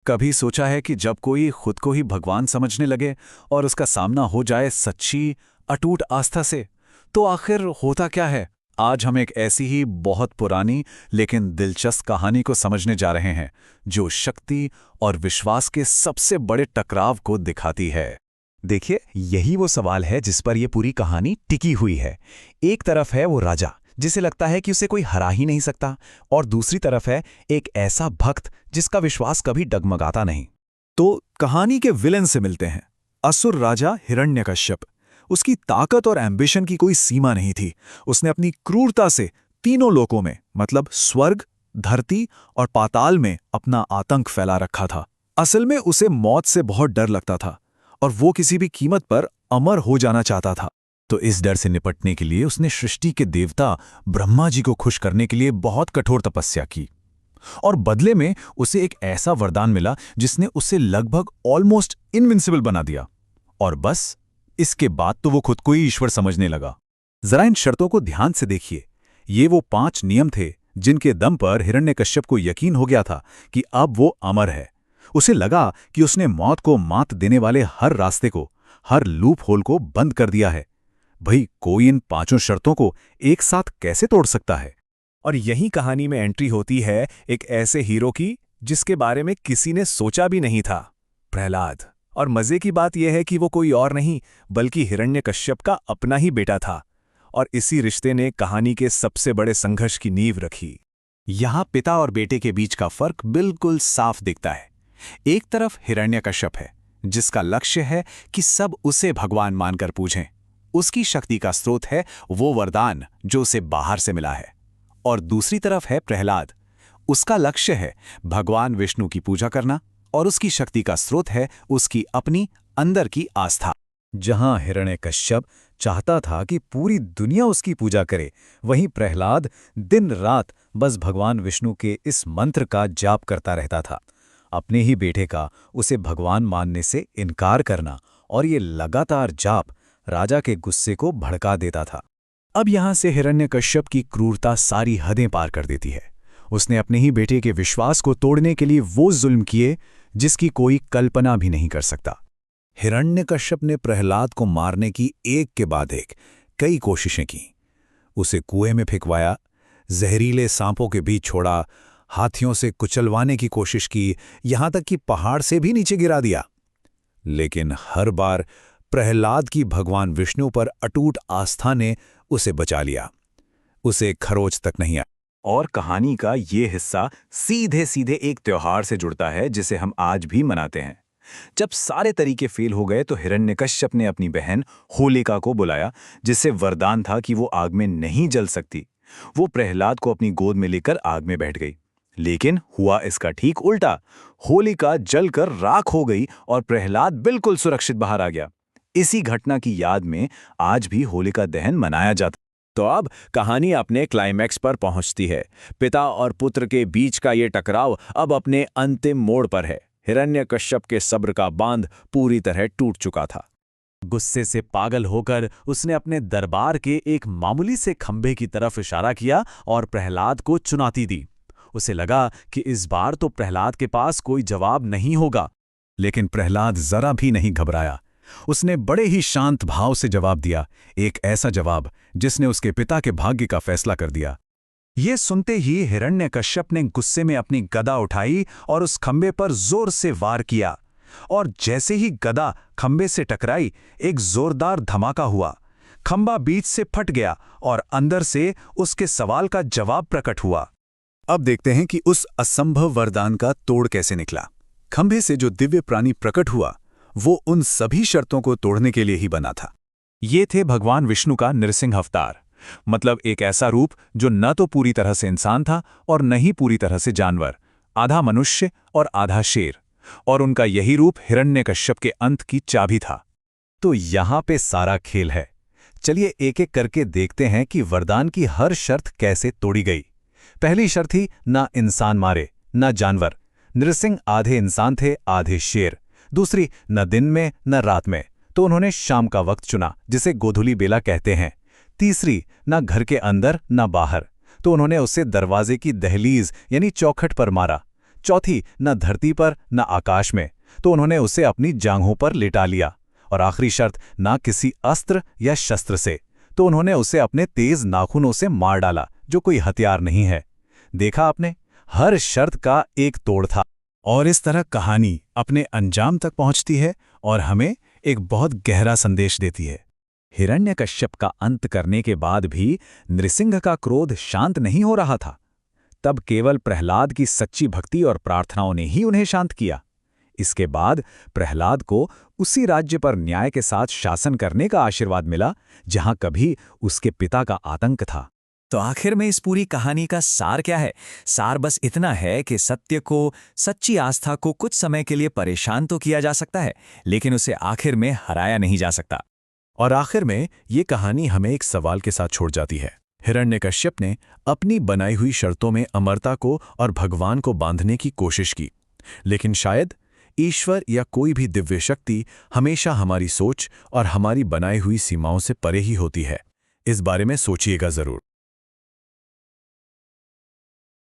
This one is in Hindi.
कभी सोचा है कि जब कोई खुद को ही भगवान समझने लगे और उसका सामना हो जाए सच्ची अटूट आस्था से, तो आखिर होता क्या है? आज हम एक ऐसी ही बहुत पुरानी लेकिन दिलचस्प कहानी को समझने जा रहे हैं, जो शक्ति और विश्वास के सबसे बड़े टकराव को दिखाती है। देखिए, यही वो सवाल है जिस पर ये पूरी कहानी टिकी हुई है। एक तरफ है वो राजा जिसे लगता है कि उसे कोई हरा ही नहीं सकता, और दूसरी तरफ है एक ऐसा भक्त जिसका विश्वास कभी डगमगाता नहीं। तो कहानी के विलेन से मिलते हैं, असुर राजा हिरण्यकश्यप। उसकी ताकत और एम्बिशन की कोई सीमा नहीं थी। उसने अपनी क्रूरता से तीनों लोकों में, मतलब स्वर्ग, धरती और पाताल में अपना आतंक फैला रखा था। असल में उसे मौत से बहुत डर लगता था और वो किसी भी कीमत पर अमर हो जाना चाहता था। तो इस डर से निपटने के लिए उसने सृष्टि के देवता ब्रह्मा जी को खुश करने के लिए बहुत कठोर तपस्या की, और बदले में उसे एक ऐसा वरदान मिला जिसने उसे लगभग ऑलमोस्ट इनविंसिबल बना दिया। और बस इसके बाद तो वो खुद को ही ईश्वर समझने लगा। जरा इन शर्तों को ध्यान से देखिए। ये वो 5 नियम थे जिनके दम पर हिरण्यकश्यप को यकीन हो गया था कि अब वो अमर है। उसे लगा कि उसने मौत को मात देने वाले हर रास्ते को, हर लूप होल को बंद कर दिया है। भाई, कोई इन 5 शर्तों को एक साथ कैसे तोड़ सकता है? और यही कहानी में एंट्री होती है एक ऐसे हीरो की जिसके बारे में किसी ने सोचा भी नहीं था, प्रहलाद। और मजे की बात यह है कि वो कोई और नहीं बल्कि हिरण्यकश्यप का अपना ही बेटा था, और इसी रिश्ते ने कहानी के सबसे बड़े संघर्ष की नींव रखी। यहां पिता और बेटे के बीच का फर्क बिल्कुल साफ दिखता है। एक तरफ हिरण्यकश्यप है जिसका लक्ष्य है कि सब उसे भगवान मानकर पूजें। उसकी शक्ति का स्रोत है वो वरदान जो उसे बाहर से मिला है। और दूसरी तरफ है प्रहलाद। उसका लक्ष्य है भगवान विष्णु की पूजा करना, और उसकी शक्ति का स्रोत है उसकी अपनी अंदर की आस्था। जहां हिरण्यकश्यप चाहता था कि पूरी दुनिया उसकी पूजा करे, वहीं प्रहलाद दिन रात बस भगवान विष्णु के इस मंत्र का जाप करता रहता था। अपने ही बेटे का उसे भगवान मानने से इनकार करना और ये लगातार जाप राजा के गुस्से को भड़का देता था। अब यहां से हिरण्यकश्यप की क्रूरता सारी हदें पार कर देती है। उसने अपने ही बेटे के विश्वास को तोड़ने के लिए वो जुल्म किए जिसकी कोई कल्पना भी नहीं कर सकता। हिरण्यकश्यप ने प्रहलाद को मारने की एक के बाद एक कई कोशिशें की। उसे कुएं में फेंकवाया, जहरीले सांपों के बीच छोड़ा, हाथियों से कुचलवाने की कोशिश की, यहां तक कि पहाड़ से भी नीचे गिरा दिया। लेकिन हर बार प्रहलाद की भगवान विष्णु पर अटूट आस्था ने उसे बचा लिया। उसे खरोच तक नहीं आया। और कहानी का ये हिस्सा सीधे सीधे एक त्योहार से जुड़ता है जिसे हम आज भी मनाते हैं। जब सारे तरीके फेल हो गए तो हिरण्यकश्यप ने अपनी बहन होलिका को बुलाया, जिससे वरदान था कि वो आग में नहीं जल सकती। वो प्रहलाद को अपनी गोद में लेकर आग में बैठ गई, लेकिन हुआ इसका ठीक उल्टा। होलिका जलकर राख हो गई और प्रहलाद बिल्कुल सुरक्षित बाहर आ गया। इसी घटना की याद में आज भी होलिका दहन मनाया जाता। तो अब कहानी अपने क्लाइमैक्स पर पहुंचती है। पिता और पुत्र के बीच का ये टकराव अब अपने अंतिम मोड़ पर है। हिरण्यकश्यप के सब्र का बांध पूरी तरह टूट चुका था। गुस्से से पागल होकर उसने अपने दरबार के एक मामूली से खंभे की तरफ इशारा किया और प्रहलाद को चुनौती दी। उसे लगा कि इस बार तो प्रहलाद के पास कोई जवाब नहीं होगा। लेकिन प्रहलाद जरा भी नहीं घबराया। उसने बड़े ही शांत भाव से जवाब दिया, एक ऐसा जवाब जिसने उसके पिता के भाग्य का फैसला कर दिया। ये सुनते ही हिरण्यकश्यप ने गुस्से में अपनी गदा उठाई और उस खंबे पर जोर से वार किया। और जैसे ही गदा खंबे से टकराई, एक जोरदार धमाका हुआ। खंबा बीच से फट गया और अंदर से उसके सवाल का जवाब प्रकट हुआ। अब देखते हैं कि उस असंभव वरदान का तोड़ कैसे निकला। खंभे से जो दिव्य प्राणी प्रकट हुआ वो उन सभी शर्तों को तोड़ने के लिए ही बना था। ये थे भगवान विष्णु का नृसिंह अवतार, मतलब एक ऐसा रूप जो न तो पूरी तरह से इंसान था और न ही पूरी तरह से जानवर, आधा मनुष्य और आधा शेर। और उनका यही रूप हिरण्यकश्यप के अंत की चाबी था। तो यहां पे सारा खेल है। चलिए एक एक करके देखते हैं कि वरदान की हर शर्त कैसे तोड़ी गई। पहली शर्त थी, ना इंसान मारे न जानवर। नृसिंह आधे इंसान थे आधे शेर। दूसरी, न दिन में न रात में, तो उन्होंने शाम का वक्त चुना जिसे गोधूली बेला कहते हैं। तीसरी, न घर के अंदर न बाहर, तो उन्होंने उसे दरवाजे की दहलीज यानी चौखट पर मारा। चौथी न धरती पर न आकाश में, तो उन्होंने उसे अपनी जांघों पर लिटा लिया। और आखिरी शर्त, ना किसी अस्त्र या शस्त्र से, तो उन्होंने उसे अपने तेज नाखूनों से मार डाला, जो कोई हथियार नहीं है। देखा आपने, हर शर्त का एक तोड़ था। और इस तरह कहानी अपने अंजाम तक पहुंचती है और हमें एक बहुत गहरा संदेश देती है। हिरण्यकश्यप का अंत करने के बाद भी नृसिंह का क्रोध शांत नहीं हो रहा था। तब केवल प्रहलाद की सच्ची भक्ति और प्रार्थनाओं ने ही उन्हें शांत किया। इसके बाद प्रहलाद को उसी राज्य पर न्याय के साथ शासन करने का आशीर्वाद मिला जहां कभी उसके पिता का आतंक था। तो आखिर में इस पूरी कहानी का सार क्या है? सार बस इतना है कि सत्य को, सच्ची आस्था को कुछ समय के लिए परेशान तो किया जा सकता है, लेकिन उसे आखिर में हराया नहीं जा सकता। और आखिर में ये कहानी हमें एक सवाल के साथ छोड़ जाती है। हिरण्यकश्यप ने अपनी बनाई हुई शर्तों में अमरता को और भगवान को बांधने की कोशिश की, लेकिन शायद ईश्वर या कोई भी दिव्य शक्ति हमेशा हमारी सोच और हमारी बनाई हुई सीमाओं से परे ही होती है। इस बारे में सोचिएगा जरूर।